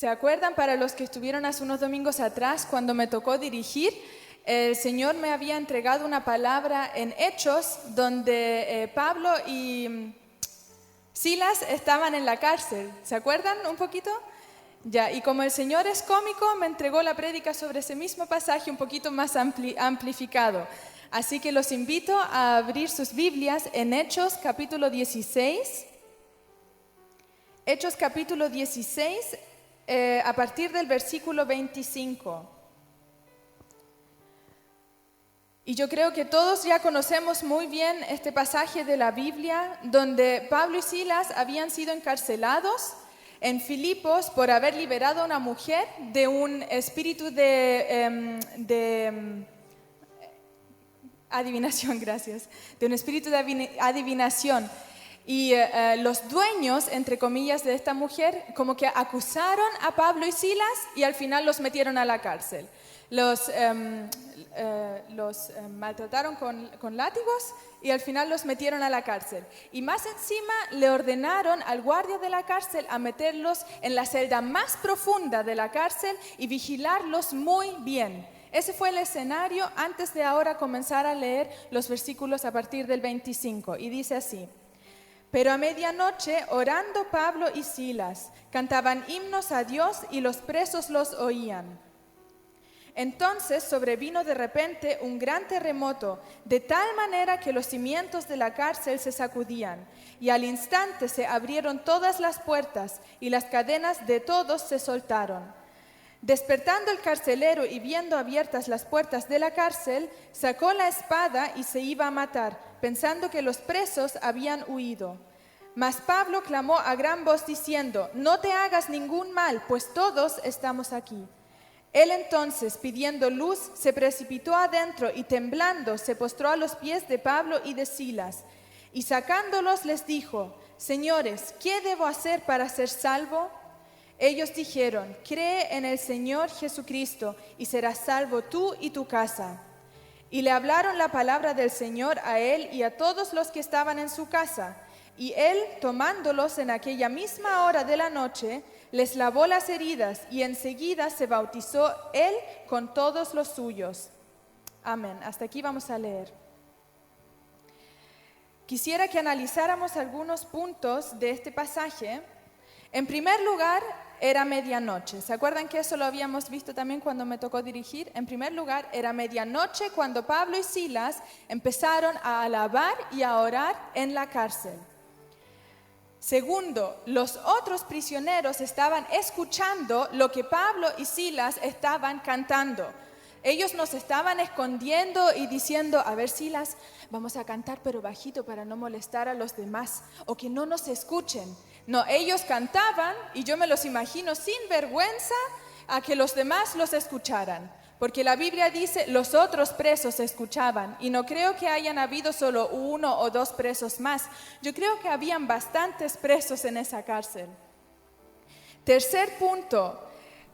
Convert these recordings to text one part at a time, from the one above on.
¿Se acuerdan para los que estuvieron hace unos domingos atrás cuando me tocó dirigir? El Señor me había entregado una palabra en Hechos donde Pablo y Silas estaban en la cárcel. ¿Se acuerdan un poquito? Ya, y como el Señor es cómico, me entregó la prédica sobre ese mismo pasaje un poquito más amplificado. Así que los invito a abrir sus Biblias en Hechos capítulo 16. Hechos capítulo 16, a partir del versículo 25. Y yo creo que todos ya conocemos muy bien este pasaje de la Biblia donde Pablo y Silas habían sido encarcelados en Filipos por haber liberado a una mujer de un espíritu de adivinación, gracias, de un espíritu de adivinación. Y los dueños, entre comillas, de esta mujer como que acusaron a Pablo y Silas y al final los metieron a la cárcel. Los maltrataron con látigos y al final los metieron a la cárcel. Y más encima le ordenaron al guardia de la cárcel a meterlos en la celda más profunda de la cárcel y vigilarlos muy bien. Ese fue el escenario antes de ahora comenzar a leer los versículos a partir del 25. Y dice así: Pero a medianoche, orando Pablo y Silas, cantaban himnos a Dios y los presos los oían. Entonces sobrevino de repente un gran terremoto, de tal manera que los cimientos de la cárcel se sacudían, y al instante se abrieron todas las puertas, y las cadenas de todos se soltaron. Despertando el carcelero y viendo abiertas las puertas de la cárcel, sacó la espada y se iba a matar, pensando que los presos habían huido. Mas Pablo clamó a gran voz diciendo: No te hagas ningún mal, pues todos estamos aquí. Él entonces, pidiendo luz, se precipitó adentro y temblando se postró a los pies de Pablo y de Silas. Y sacándolos les dijo: Señores, ¿qué debo hacer para ser salvo? Ellos dijeron: Cree en el Señor Jesucristo y serás salvo tú y tu casa. Y le hablaron la palabra del Señor a él y a todos los que estaban en su casa. Y él, tomándolos en aquella misma hora de la noche, les lavó las heridas y enseguida se bautizó él con todos los suyos. Amén. Hasta aquí vamos a leer. Quisiera que analizáramos algunos puntos de este pasaje. En primer lugar, era medianoche. ¿Se acuerdan que eso lo habíamos visto también cuando me tocó dirigir? En primer lugar, era medianoche cuando Pablo y Silas empezaron a alabar y a orar en la cárcel. Segundo, los otros prisioneros estaban escuchando lo que Pablo y Silas estaban cantando. Ellos nos estaban escondiendo y diciendo: a ver, Silas, vamos a cantar pero bajito para no molestar a los demás o que no nos escuchen. No, ellos cantaban y yo me los imagino sin vergüenza a que los demás los escucharan. Porque la Biblia dice: los otros presos escuchaban, y no creo que hayan habido solo uno o dos presos más. Yo creo que habían bastantes presos en esa cárcel. Tercer punto,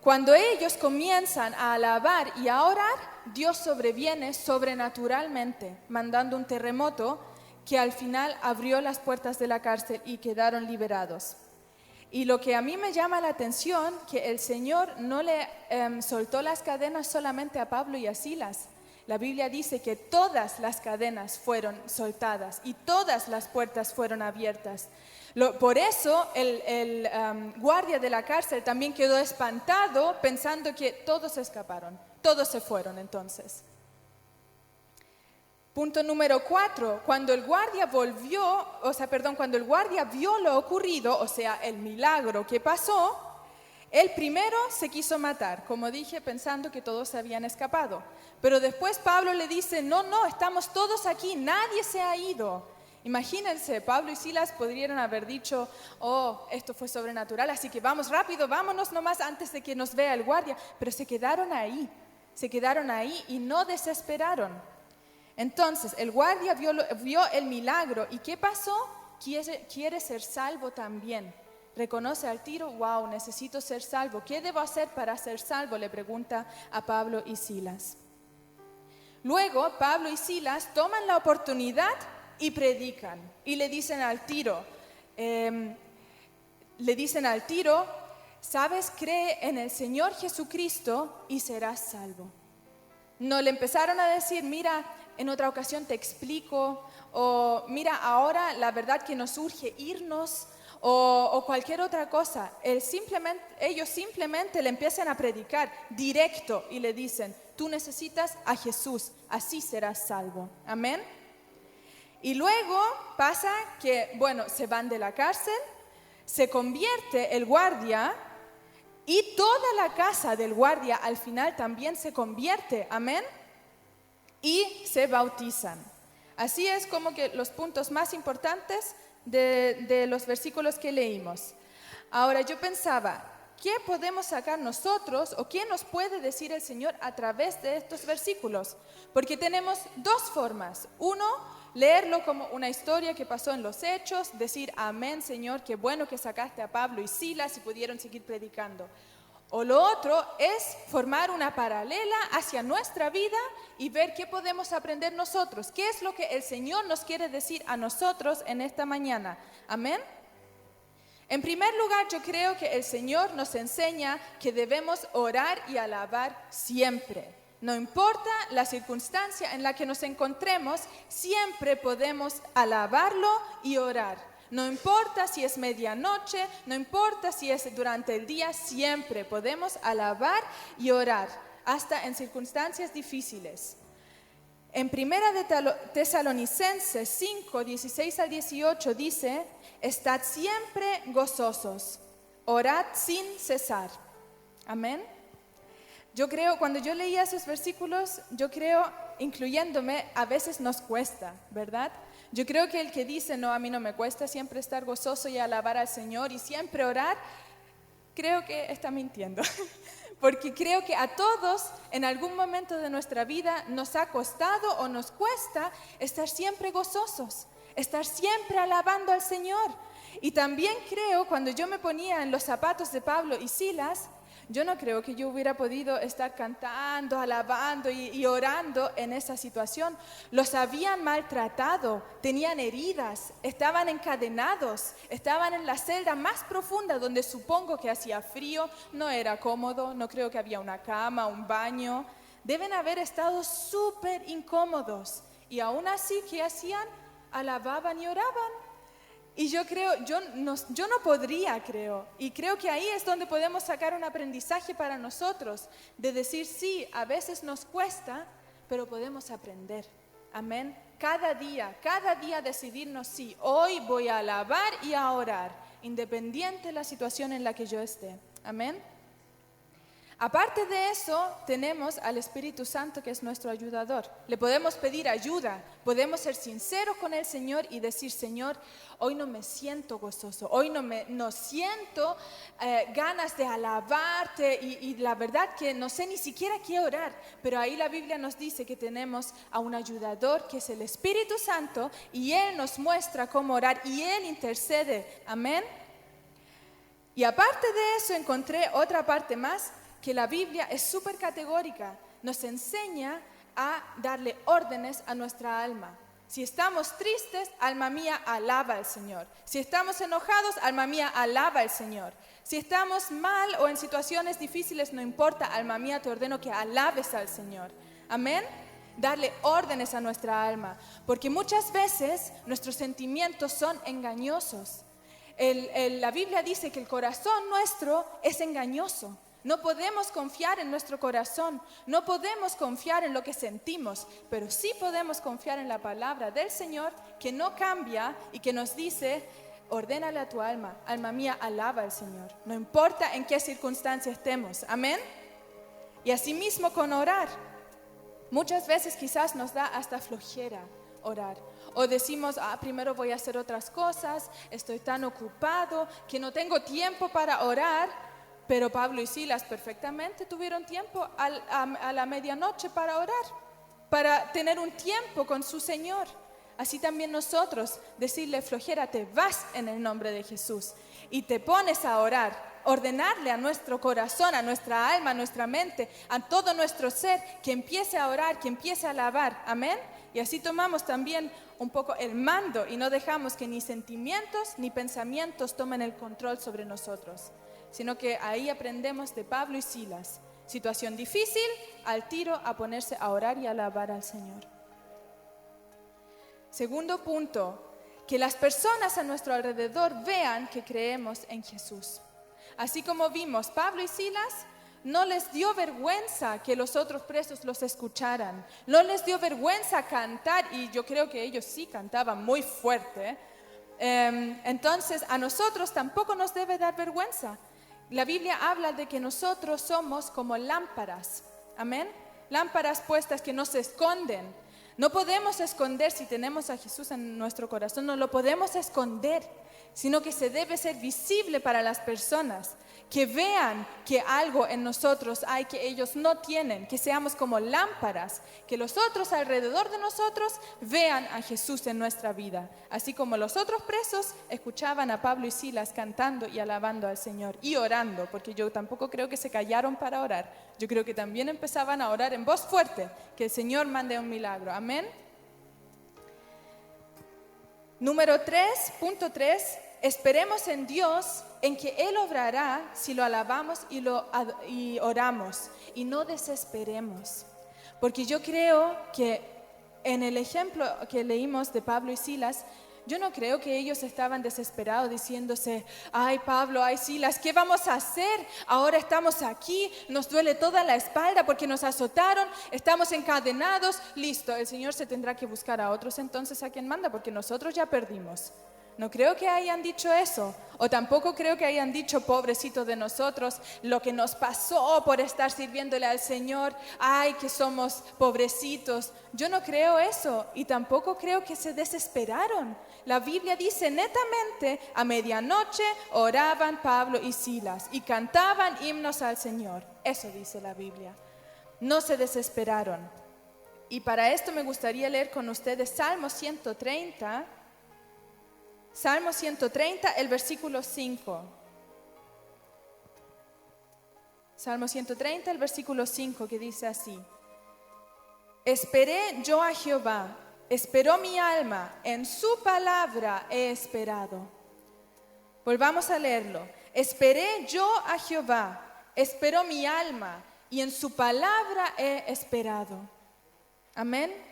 cuando ellos comienzan a alabar y a orar, Dios sobreviene sobrenaturalmente, mandando un terremoto que al final abrió las puertas de la cárcel y quedaron liberados. Y lo que a mí me llama la atención, que el Señor no le soltó las cadenas solamente a Pablo y a Silas. La Biblia dice que todas las cadenas fueron soltadas y todas las puertas fueron abiertas. Por eso el guardia de la cárcel también quedó espantado pensando que todos escaparon, todos se fueron entonces. Punto número 4, cuando el guardia cuando el guardia vio lo ocurrido, o sea, el milagro que pasó, él primero se quiso matar, como dije, pensando que todos se habían escapado. Pero después Pablo le dice: no, estamos todos aquí, nadie se ha ido. Imagínense, Pablo y Silas podrían haber dicho: oh, esto fue sobrenatural, así que vamos rápido, vámonos nomás antes de que nos vea el guardia. Pero se quedaron ahí y no desesperaron. Entonces, el guardia vio el milagro. ¿Y qué pasó? Quiere ser salvo también. Reconoce al tiro: wow, necesito ser salvo. ¿Qué debo hacer para ser salvo?, le pregunta a Pablo y Silas. Luego, Pablo y Silas toman la oportunidad y predican. Y le dicen al tiro, ¿sabes? Cree en el Señor Jesucristo y serás salvo. No le empezaron a decir, mira, en otra ocasión te explico, o mira, ahora la verdad que nos urge irnos, o cualquier otra cosa. Ellos simplemente le empiezan a predicar directo y le dicen, tú necesitas a Jesús, así serás salvo. Amén. Y luego pasa que, bueno, se van de la cárcel, se convierte el guardia y toda la casa del guardia al final también se convierte, amén, y se bautizan. Así es como que los puntos más importantes de los versículos que leímos. Ahora yo pensaba, ¿qué podemos sacar nosotros o qué nos puede decir el Señor a través de estos versículos? Porque tenemos dos formas. Uno, leerlo como una historia que pasó en los Hechos, decir, amén, Señor, qué bueno que sacaste a Pablo y Silas y pudieron seguir predicando. O lo otro es formar una paralela hacia nuestra vida y ver qué podemos aprender nosotros. ¿Qué es lo que el Señor nos quiere decir a nosotros en esta mañana? Amén. En primer lugar, yo creo que el Señor nos enseña que debemos orar y alabar siempre. No importa la circunstancia en la que nos encontremos, siempre podemos alabarlo y orar. No importa si es medianoche, no importa si es durante el día, siempre podemos alabar y orar, hasta en circunstancias difíciles. En Primera de Tesalonicenses 5, 16 al 18 dice, estad siempre gozosos, orad sin cesar. Amén. Yo creo, cuando yo leía esos versículos, yo creo, incluyéndome, a veces nos cuesta, ¿verdad? Yo creo que el que dice, no, a mí no me cuesta siempre estar gozoso y alabar al Señor y siempre orar, creo que está mintiendo. Porque creo que a todos, en algún momento de nuestra vida, nos ha costado o nos cuesta estar siempre gozosos, estar siempre alabando al Señor. Y también creo, cuando yo me ponía en los zapatos de Pablo y Silas, yo no creo que yo hubiera podido estar cantando, alabando y orando en esa situación. Los habían maltratado, tenían heridas, estaban encadenados, estaban en la celda más profunda donde supongo que hacía frío, no era cómodo, no creo que había una cama, un baño. Deben haber estado súper incómodos y aún así, ¿qué hacían? Alababan y oraban. Y yo creo, yo no podría, creo. Y creo que ahí es donde podemos sacar un aprendizaje para nosotros, de decir, sí, a veces nos cuesta, pero podemos aprender. Amén. Cada día decidirnos, sí, hoy voy a alabar y a orar, independiente de la situación en la que yo esté. Amén. Aparte de eso, tenemos al Espíritu Santo que es nuestro ayudador. Le podemos pedir ayuda, podemos ser sinceros con el Señor y decir, Señor, hoy no me siento gozoso, hoy no siento ganas de alabarte y la verdad que no sé ni siquiera qué orar. Pero ahí la Biblia nos dice que tenemos a un ayudador que es el Espíritu Santo y Él nos muestra cómo orar y Él intercede. Amén. Y aparte de eso encontré otra parte más, que la Biblia es súper categórica, nos enseña a darle órdenes a nuestra alma. Si estamos tristes, alma mía, alaba al Señor. Si estamos enojados, alma mía, alaba al Señor. Si estamos mal o en situaciones difíciles, no importa, alma mía, te ordeno que alabes al Señor. Amén. Darle órdenes a nuestra alma, porque muchas veces nuestros sentimientos son engañosos. La Biblia dice que el corazón nuestro es engañoso. No podemos confiar en nuestro corazón, no podemos confiar en lo que sentimos, pero sí podemos confiar en la palabra del Señor que no cambia y que nos dice, ordénale a tu alma, alma mía, alaba al Señor, no importa en qué circunstancia estemos, amén. Y asimismo con orar, muchas veces quizás nos da hasta flojera orar. O decimos, primero voy a hacer otras cosas, estoy tan ocupado que no tengo tiempo para orar. Pero Pablo y Silas perfectamente tuvieron tiempo a la medianoche para orar, para tener un tiempo con su Señor. Así también nosotros, decirle flojera, te vas en el nombre de Jesús y te pones a orar, ordenarle a nuestro corazón, a nuestra alma, a nuestra mente, a todo nuestro ser, que empiece a orar, que empiece a alabar. Amén. Y así tomamos también un poco el mando y no dejamos que ni sentimientos ni pensamientos tomen el control sobre nosotros. sino que ahí aprendemos de Pablo y Silas. Situación difícil, al tiro a ponerse a orar y a alabar al Señor. Segundo punto, que las personas a nuestro alrededor vean que creemos en Jesús. Así como vimos, Pablo y Silas no les dio vergüenza que los otros presos los escucharan. No les dio vergüenza cantar, y yo creo que ellos sí cantaban muy fuerte. Entonces, a nosotros tampoco nos debe dar vergüenza. La Biblia habla de que nosotros somos como lámparas. Amén. Lámparas puestas que no se esconden. No podemos esconder si tenemos a Jesús en nuestro corazón, no lo podemos esconder, sino que se debe ser visible para las personas, que vean que algo en nosotros hay que ellos no tienen, que seamos como lámparas, que los otros alrededor de nosotros vean a Jesús en nuestra vida, así como los otros presos escuchaban a Pablo y Silas cantando y alabando al Señor y orando, porque yo tampoco creo que se callaron para orar, yo creo que también empezaban a orar en voz fuerte, que el Señor mande un milagro, amén. Número 3, punto 3, esperemos en Dios, en que Él obrará si lo alabamos y oramos, y no desesperemos. Porque yo creo que en el ejemplo que leímos de Pablo y Silas, yo no creo que ellos estaban desesperados diciéndose, ay Pablo, ay Silas, ¿qué vamos a hacer? Ahora estamos aquí, nos duele toda la espalda porque nos azotaron, estamos encadenados, listo, el Señor se tendrá que buscar a otros entonces a quien manda porque nosotros ya perdimos. No creo que hayan dicho eso, o tampoco creo que hayan dicho, pobrecito de nosotros, lo que nos pasó por estar sirviéndole al Señor, ay, que somos pobrecitos. Yo no creo eso, y tampoco creo que se desesperaron. La Biblia dice netamente, a medianoche oraban Pablo y Silas, y cantaban himnos al Señor. Eso dice la Biblia. No se desesperaron. Y para esto me gustaría leer con ustedes Salmo 130, el versículo 5. Salmo 130, el versículo 5, que dice así: Esperé yo a Jehová, esperó mi alma, en su palabra he esperado. Volvamos a leerlo. Esperé yo a Jehová, esperó mi alma, y en su palabra he esperado. Amén.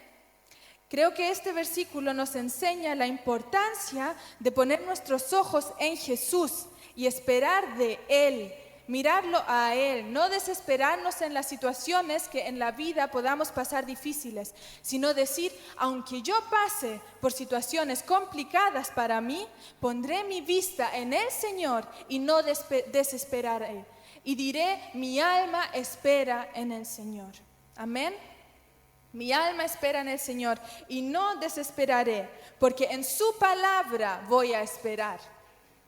Creo que este versículo nos enseña la importancia de poner nuestros ojos en Jesús y esperar de Él, mirarlo a Él, no desesperarnos en las situaciones que en la vida podamos pasar difíciles, sino decir, aunque yo pase por situaciones complicadas para mí, pondré mi vista en el Señor y no desesperaré. Y diré, mi alma espera en el Señor. Amén. Mi alma espera en el Señor y no desesperaré, porque en su palabra voy a esperar.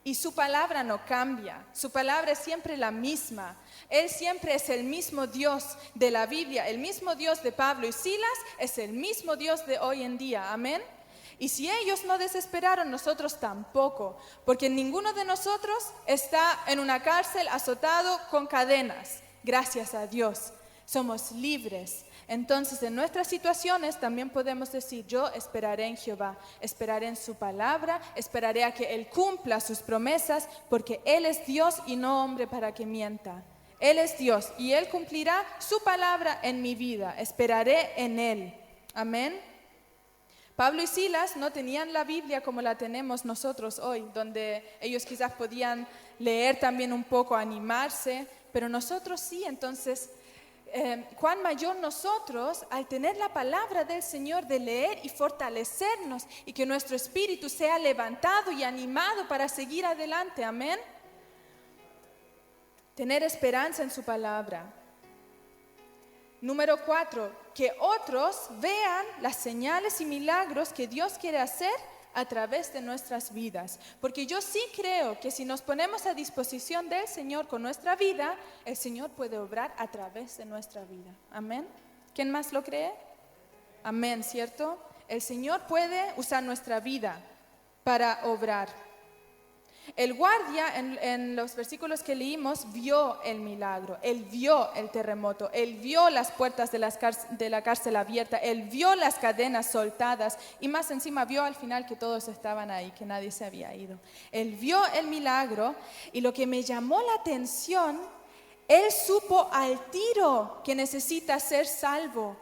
Y su palabra no cambia, su palabra es siempre la misma. Él siempre es el mismo Dios de la Biblia, el mismo Dios de Pablo y Silas, es el mismo Dios de hoy en día. Amén. Y si ellos no desesperaron, nosotros tampoco, porque ninguno de nosotros está en una cárcel azotado con cadenas. Gracias a Dios, somos libres. Entonces, en nuestras situaciones también podemos decir, yo esperaré en Jehová, esperaré en su palabra, esperaré a que Él cumpla sus promesas, porque Él es Dios y no hombre para que mienta. Él es Dios y Él cumplirá su palabra en mi vida, esperaré en Él. Amén. Pablo y Silas no tenían la Biblia como la tenemos nosotros hoy, donde ellos quizás podían leer también un poco, animarse, pero nosotros sí, entonces cuán mayor nosotros al tener la palabra del Señor de leer y fortalecernos y que nuestro espíritu sea levantado y animado para seguir adelante, amén. Tener esperanza en su palabra. Número 4, que otros vean las señales y milagros que Dios quiere hacer a través de nuestras vidas, porque yo sí creo que si nos ponemos a disposición del Señor con nuestra vida, el Señor puede obrar a través de nuestra vida, amén. ¿Quién más lo cree? Amén, ¿cierto? El Señor puede usar nuestra vida para obrar. El guardia, en los versículos que leímos, vio el milagro, él vio el terremoto, él vio las puertas de la cárcel abiertas, él vio las cadenas soltadas y más encima vio al final que todos estaban ahí, que nadie se había ido. Él vio el milagro y lo que me llamó la atención, él supo al tiro que necesita ser salvo.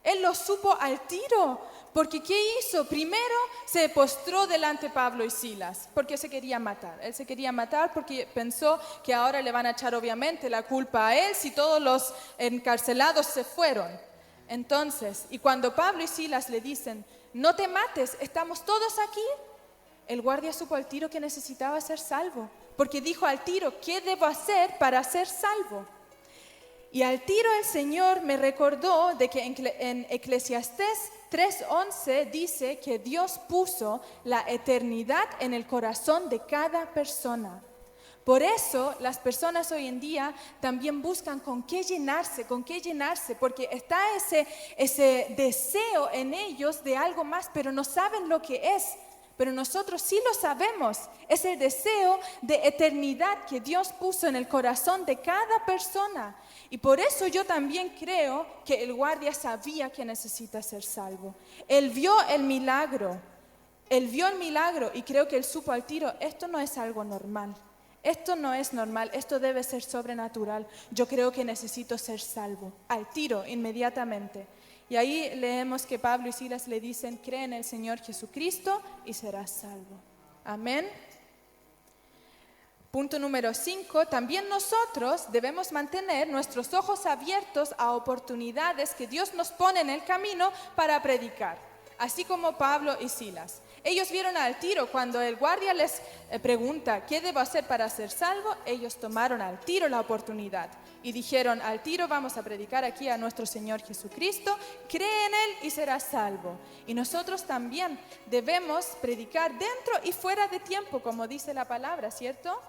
Él lo supo al tiro, porque ¿qué hizo? Primero se postró delante de Pablo y Silas, porque se quería matar. Él se quería matar porque pensó que ahora le van a echar obviamente la culpa a él si todos los encarcelados se fueron. Entonces, y cuando Pablo y Silas le dicen, no te mates, estamos todos aquí, el guardia supo al tiro que necesitaba ser salvo, porque dijo al tiro, ¿qué debo hacer para ser salvo? Y al tiro el Señor me recordó de que en Eclesiastés 3:11 dice que Dios puso la eternidad en el corazón de cada persona. Por eso las personas hoy en día también buscan con qué llenarse, porque está ese deseo en ellos de algo más, pero no saben lo que es. Pero nosotros sí lo sabemos, es el deseo de eternidad que Dios puso en el corazón de cada persona. Y por eso yo también creo que el guardia sabía que necesita ser salvo. Él vio el milagro y creo que él supo al tiro, esto no es algo normal. Esto no es normal, esto debe ser sobrenatural. Yo creo que necesito ser salvo, al tiro, inmediatamente. Y ahí leemos que Pablo y Silas le dicen, cree en el Señor Jesucristo y serás salvo. Amén. Punto número 5, también nosotros debemos mantener nuestros ojos abiertos a oportunidades que Dios nos pone en el camino para predicar, así como Pablo y Silas. Ellos vieron al tiro, cuando el guardia les pregunta, ¿qué debo hacer para ser salvo? Ellos tomaron al tiro la oportunidad y dijeron, al tiro vamos a predicar aquí a nuestro Señor Jesucristo, cree en Él y serás salvo. Y nosotros también debemos predicar dentro y fuera de tiempo, como dice la palabra, ¿cierto?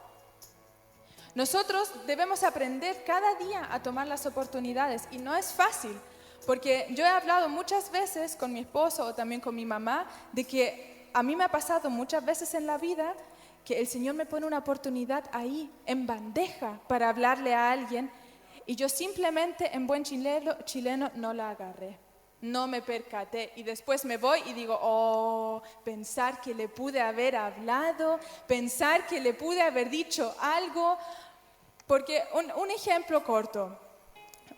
Nosotros debemos aprender cada día a tomar las oportunidades y no es fácil, porque yo he hablado muchas veces con mi esposo o también con mi mamá de que a mí me ha pasado muchas veces en la vida que el Señor me pone una oportunidad ahí, en bandeja, para hablarle a alguien y yo simplemente en buen chileno no la agarré, no me percaté y después me voy y digo, pensar que le pude haber hablado, pensar que le pude haber dicho algo, porque un ejemplo corto.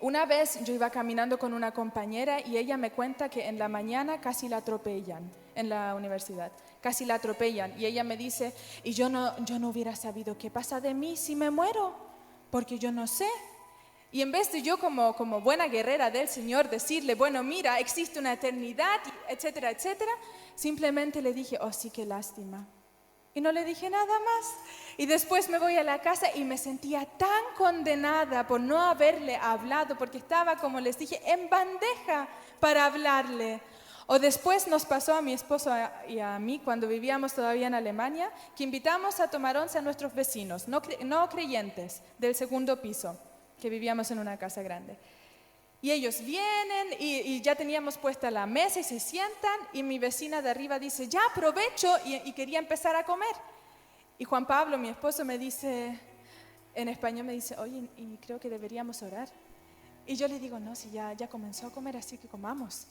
Una vez yo iba caminando con una compañera y ella me cuenta que en la mañana casi la atropellan en la universidad, casi la atropellan y ella me dice, y yo no hubiera sabido qué pasa de mí si me muero, porque yo no sé. Y en vez de yo como buena guerrera del Señor decirle, bueno, mira, existe una eternidad, etcétera, etcétera, simplemente le dije, sí, qué lástima. Y no le dije nada más. Y después me voy a la casa y me sentía tan condenada por no haberle hablado, porque estaba, como les dije, en bandeja para hablarle. O después nos pasó a mi esposo y a mí, cuando vivíamos todavía en Alemania, que invitamos a tomar once a nuestros vecinos, no creyentes, del segundo piso, que vivíamos en una casa grande. Y ellos vienen y ya teníamos puesta la mesa y se sientan y mi vecina de arriba dice, ya aprovecho y quería empezar a comer. Y Juan Pablo, mi esposo, me dice, en español me dice, oye, y creo que deberíamos orar. Y yo le digo, no, si ya comenzó a comer, así que comamos.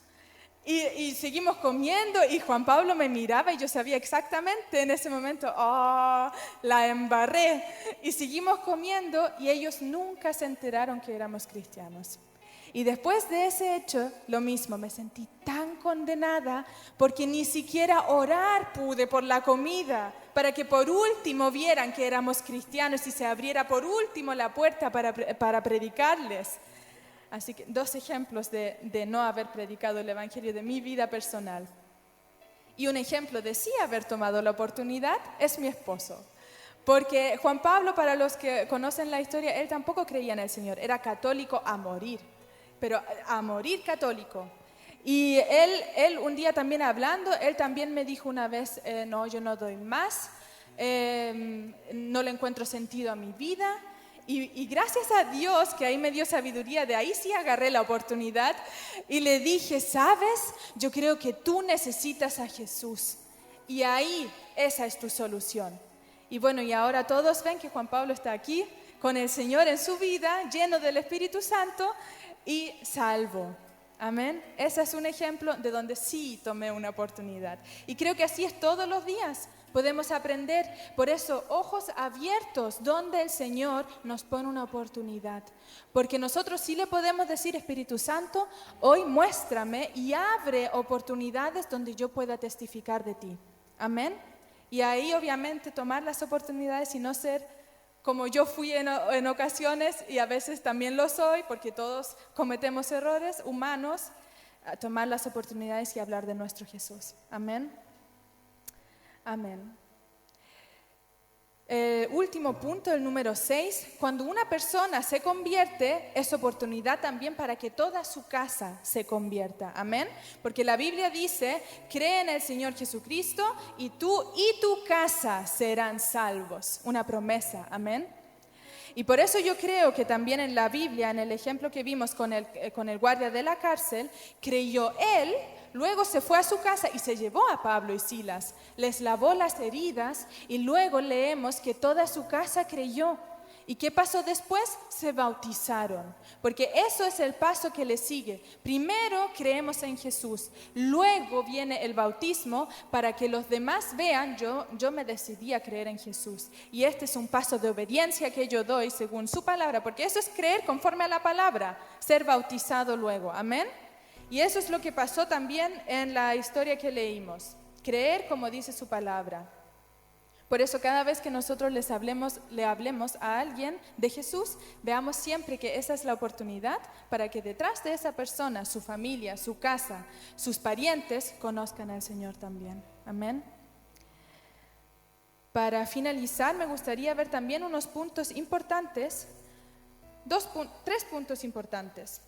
Y seguimos comiendo y Juan Pablo me miraba y yo sabía exactamente en ese momento, la embarré. Y seguimos comiendo y ellos nunca se enteraron que éramos cristianos. Y después de ese hecho, lo mismo, me sentí tan condenada porque ni siquiera orar pude por la comida para que por último vieran que éramos cristianos y se abriera por último la puerta para predicarles. Así que 2 ejemplos de no haber predicado el Evangelio de mi vida personal. Y un ejemplo de sí haber tomado la oportunidad es mi esposo. Porque Juan Pablo, para los que conocen la historia, él tampoco creía en el Señor, era católico a morir. Pero a morir católico. Y él un día también hablando, él también me dijo una vez, no, yo no doy más, no le encuentro sentido a mi vida. Y gracias a Dios que ahí me dio sabiduría, de ahí sí agarré la oportunidad y le dije, ¿sabes? Yo creo que tú necesitas a Jesús y ahí esa es tu solución. Y bueno, y ahora todos ven que Juan Pablo está aquí con el Señor en su vida, lleno del Espíritu Santo y salvo. Amén. Ese es un ejemplo de donde sí tomé una oportunidad. Y creo que así es todos los días. Podemos aprender. Por eso, ojos abiertos, donde el Señor nos pone una oportunidad. Porque nosotros sí le podemos decir, Espíritu Santo, hoy muéstrame y abre oportunidades donde yo pueda testificar de ti. Amén. Y ahí obviamente tomar las oportunidades y no ser como yo fui en ocasiones, y a veces también lo soy, porque todos cometemos errores humanos, a tomar las oportunidades y hablar de nuestro Jesús. Amén. Amén. El último punto, el número 6, cuando una persona se convierte, es oportunidad también para que toda su casa se convierta. Amén. Porque la Biblia dice, cree en el Señor Jesucristo y tú y tu casa serán salvos. Una promesa. Amén. Y por eso yo creo que también en la Biblia, en el ejemplo que vimos con el guardia de la cárcel, creyó él. Luego se fue a su casa y se llevó a Pablo y Silas, les lavó las heridas y luego leemos que toda su casa creyó. ¿Y qué pasó después? Se bautizaron, porque eso es el paso que le sigue. Primero creemos en Jesús, luego viene el bautismo para que los demás vean, yo me decidí a creer en Jesús. Y este es un paso de obediencia que yo doy según su palabra, porque eso es creer conforme a la palabra, ser bautizado luego. Amén. Y eso es lo que pasó también en la historia que leímos. Creer como dice su palabra. Por eso cada vez que nosotros le hablemos a alguien de Jesús, veamos siempre que esa es la oportunidad para que detrás de esa persona, su familia, su casa, sus parientes, conozcan al Señor también. Amén. Para finalizar, me gustaría ver también unos puntos importantes, 3 puntos importantes.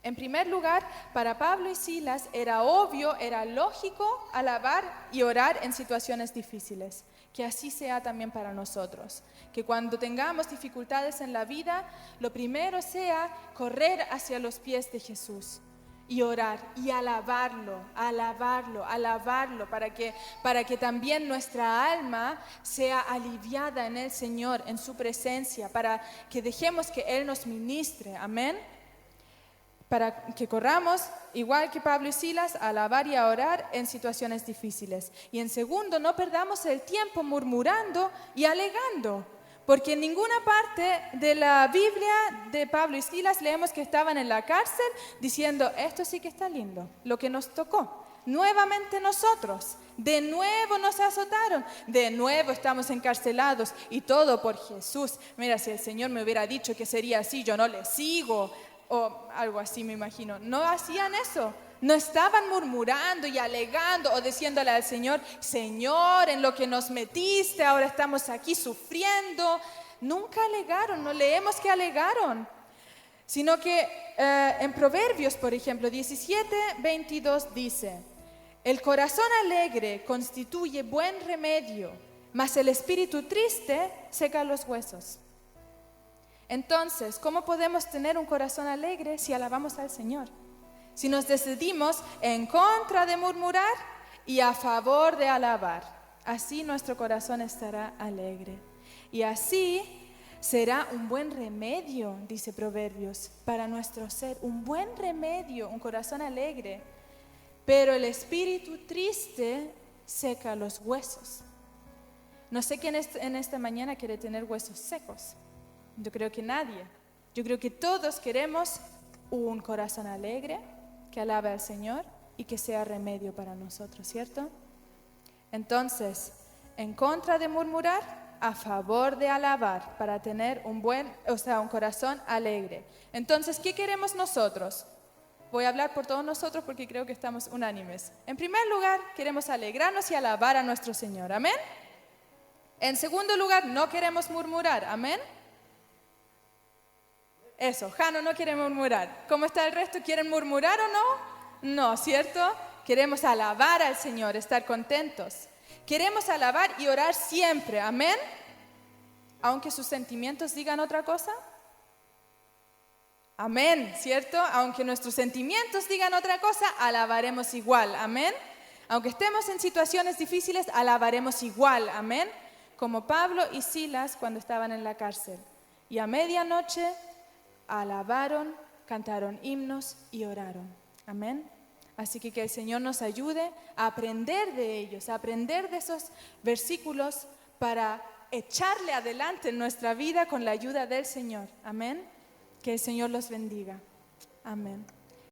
En primer lugar, para Pablo y Silas era obvio, era lógico alabar y orar en situaciones difíciles. Que así sea también para nosotros. Que cuando tengamos dificultades en la vida, lo primero sea correr hacia los pies de Jesús y orar y alabarlo, para que también nuestra alma sea aliviada en el Señor, en su presencia, para que dejemos que Él nos ministre. Amén. Para que corramos, igual que Pablo y Silas, a alabar y a orar en situaciones difíciles. Y en segundo, no perdamos el tiempo murmurando y alegando, porque en ninguna parte de la Biblia de Pablo y Silas leemos que estaban en la cárcel diciendo, esto sí que está lindo, lo que nos tocó. Nuevamente nosotros, de nuevo nos azotaron, de nuevo estamos encarcelados y todo por Jesús. Mira, si el Señor me hubiera dicho que sería así, yo no le sigo. O algo así me imagino. No hacían eso. No estaban murmurando y alegando o diciéndole al Señor, Señor, en lo que nos metiste, ahora estamos aquí sufriendo. Nunca alegaron, no leemos que alegaron. Sino que en Proverbios, por ejemplo, 17:22 dice, el corazón alegre constituye buen remedio, mas el espíritu triste seca los huesos. Entonces, ¿cómo podemos tener un corazón alegre si alabamos al Señor? Si nos decidimos en contra de murmurar y a favor de alabar, así nuestro corazón estará alegre. Y así será un buen remedio, dice Proverbios, para nuestro ser. Un buen remedio, un corazón alegre. Pero el espíritu triste seca los huesos. No sé quién en esta mañana quiere tener huesos secos. Yo creo que nadie. Yo creo que todos queremos un corazón alegre, que alabe al Señor y que sea remedio para nosotros, ¿cierto? Entonces, en contra de murmurar, a favor de alabar, para tener un corazón alegre. Entonces, ¿qué queremos nosotros? Voy a hablar por todos nosotros porque creo que estamos unánimes. En primer lugar, queremos alegrarnos y alabar a nuestro Señor. ¿Amén? En segundo lugar, no queremos murmurar. ¿Amén? Eso, Jano no quiere murmurar. ¿Cómo está el resto? ¿Quieren murmurar o no? No, ¿cierto? Queremos alabar al Señor, estar contentos. Queremos alabar y orar siempre, amén. Aunque sus sentimientos digan otra cosa. Amén, ¿cierto? Aunque nuestros sentimientos digan otra cosa, alabaremos igual, amén. Aunque estemos en situaciones difíciles, alabaremos igual, amén. como Pablo y Silas cuando estaban en la cárcel. Y a medianoche alabaron, cantaron himnos y oraron. Amén. Así que el Señor nos ayude a aprender de ellos, a aprender de esos versículos para echarle adelante en nuestra vida con la ayuda del Señor. Amén. Que el Señor los bendiga. Amén.